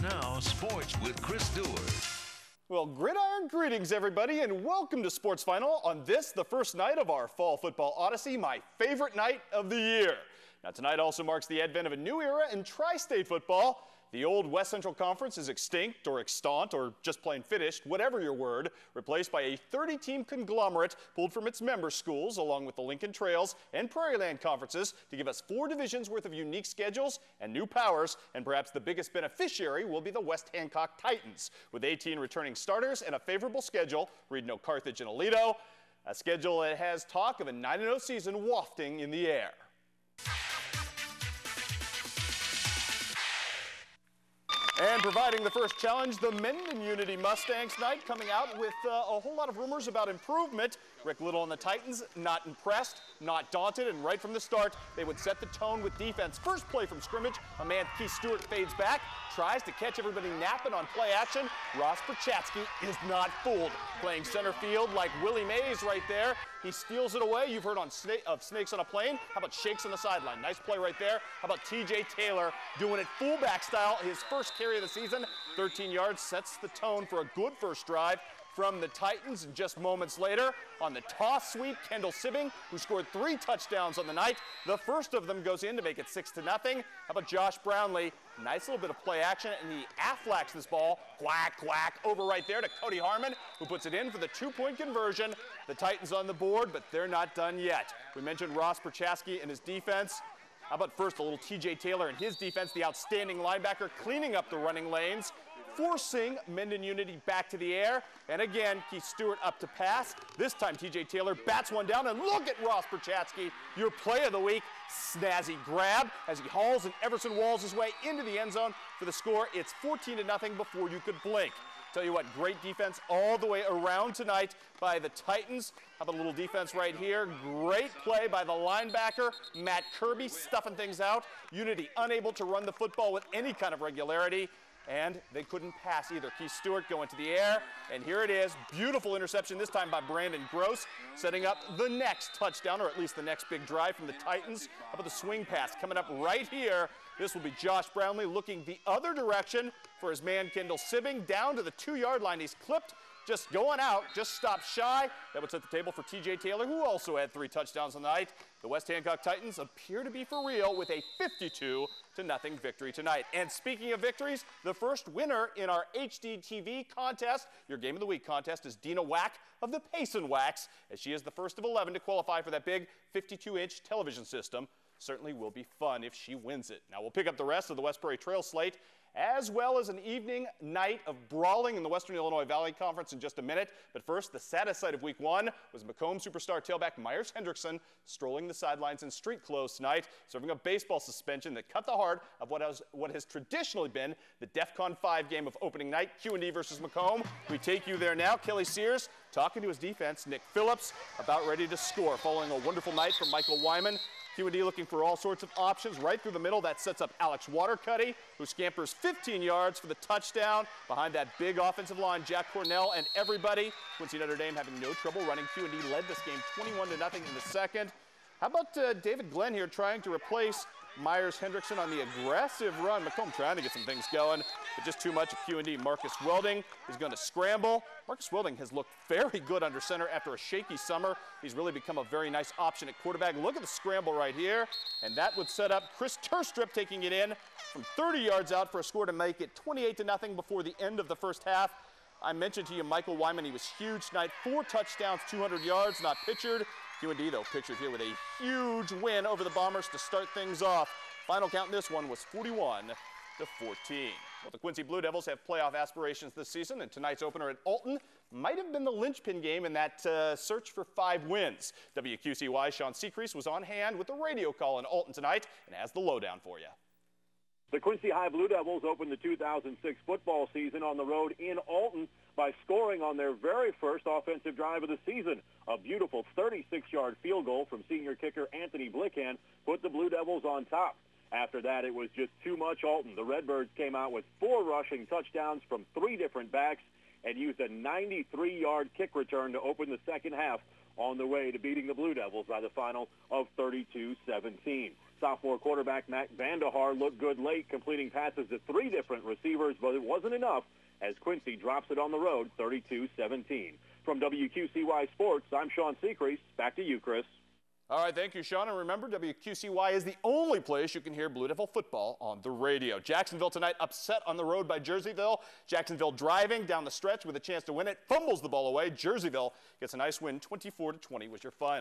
now Sports with Chris Stewart. Well, gridiron greetings, everybody, and welcome to Sports Final on this, the first night of our Fall Football Odyssey, my favorite night of the year. Now, tonight also marks the advent of a new era in tri-state football. The old West Central Conference is extinct or extant or just plain finished, whatever your word, replaced by a 30-team conglomerate pulled from its member schools, along with the Lincoln Trails and Prairie Land conferences, to give us 4 divisions worth of unique schedules and new powers, and perhaps the biggest beneficiary will be the West Hancock Titans, with 18 returning starters and a favorable schedule, read no Carthage and Aledo, a schedule that has talk of a 9-0 season wafting in the air. And providing the first challenge, the Mendon Unity Mustangs night, coming out with a whole lot of rumors about improvement. Rick Little and the Titans not impressed, not daunted, and right from the start, they would set the tone with defense. First play from scrimmage, a man, Keith Stewart, fades back, tries to catch everybody napping on play action. Ross Perchatsky is not fooled. Playing center field like Willie Mays right there. He steals it away. You've heard of snakes on a plane. How about shakes on the sideline? Nice play right there. How about TJ Taylor doing it fullback style? His first carry of the season, 13 yards, sets the tone for a good first drive from the Titans. And just moments later, on the toss sweep, Kendall Sibbing, who scored 3 touchdowns on the night. The first of them goes in to make it 6-0. How about Josh Brownlee? Nice little bit of play action, and he Affleck's this ball. Quack, quack, over right there to Cody Harmon, who puts it in for the 2-point conversion. The Titans on the board, but they're not done yet. We mentioned Ross Perchatsky and his defense. How about first a little TJ Taylor and his defense, the outstanding linebacker, cleaning up the running lanes, forcing Mendon Unity back to the air. And again, Keith Stewart up to pass. This time TJ Taylor bats one down, and look at Ross Perchatsky, your play of the week. Snazzy grab as he hauls and Everson Walls his way into the end zone for the score. It's 14-0 before you could blink. Tell you what, great defense all the way around tonight by the Titans. How about a little defense right here? Great play by the linebacker, Matt Kirby, stuffing things out. Unity unable to run the football with any kind of regularity, and they couldn't pass either. Keith Stewart going to the air, and here it is. Beautiful interception, this time by Brandon Gross, setting up the next touchdown, or at least the next big drive from the Titans. How about the swing pass coming up right here? This will be Josh Brownlee looking the other direction for his man Kendall Sibbing, down to the 2-yard line. He's clipped, just going out, just stopped shy. That would set the table for TJ Taylor, who also had 3 touchdowns on the night. The West Hancock Titans appear to be for real with a 52-0 victory tonight. And speaking of victories, the first winner in our HDTV contest, your Game of the Week contest, is Dina Wack of the Payson Wax, as she is the first of 11 to qualify for that big 52-inch television system. Certainly will be fun if she wins it. Now we'll pick up the rest of the West Prairie Trail slate, as well as an evening night of brawling in the Western Illinois Valley Conference in just a minute. But first, the saddest sight of week 1 was Macomb superstar tailback Myers Hendrickson strolling the sidelines in street clothes tonight, serving a baseball suspension that cut the heart of what has traditionally been the DEFCON 5 game of opening night, Q&D versus Macomb. We take you there now. Kelly Sears talking to his defense, Nick Phillips, about ready to score following a wonderful night from Michael Wyman. Q&D looking for all sorts of options right through the middle. That sets up Alex Watercutty, who scampers 15 yards for the touchdown. Behind that big offensive line, Jack Cornell and everybody. Quincy Notre Dame having no trouble running. Q&D led this game 21-0 in the second. How about David Glenn here trying to replace Myers Hendrickson on the aggressive run. Macomb trying to get some things going, but just too much of Q&D. Marcus Welding is going to scramble. Marcus Welding has looked very good under center after a shaky summer. He's really become a very nice option at quarterback. Look at the scramble right here, and that would set up Chris Turstrip taking it in from 30 yards out for a score to make it 28-0 before the end of the first half. I mentioned to you Michael Wyman. He was huge tonight. 4 touchdowns, 200 yards, not pictured. Q&D, though, pictured here with a huge win over the Bombers to start things off. Final count in this one was 41-14. Well, the Quincy Blue Devils have playoff aspirations this season, and tonight's opener at Alton might have been the linchpin game in that search for 5 wins. WQCY's Sean Secrease was on hand with the radio call in Alton tonight and has the lowdown for you. The Quincy High Blue Devils opened the 2006 football season on the road in Alton by scoring on their very first offensive drive of the season. A beautiful 36-yard field goal from senior kicker Anthony Blickhand put the Blue Devils on top. After that, it was just too much Alton. The Redbirds came out with 4 rushing touchdowns from 3 different backs and used a 93-yard kick return to open the second half on the way to beating the Blue Devils by the final of 32-17. Sophomore quarterback Matt Vandahar looked good late, completing passes to 3 different receivers, but it wasn't enough as Quincy drops it on the road 32-17. From WQCY Sports, I'm Sean Secrease. Back to you, Chris. All right, thank you, Sean. And remember, WQCY is the only place you can hear Blue Devil football on the radio. Jacksonville tonight upset on the road by Jerseyville. Jacksonville driving down the stretch with a chance to win it, fumbles the ball away. Jerseyville gets a nice win, 24-20 was your final.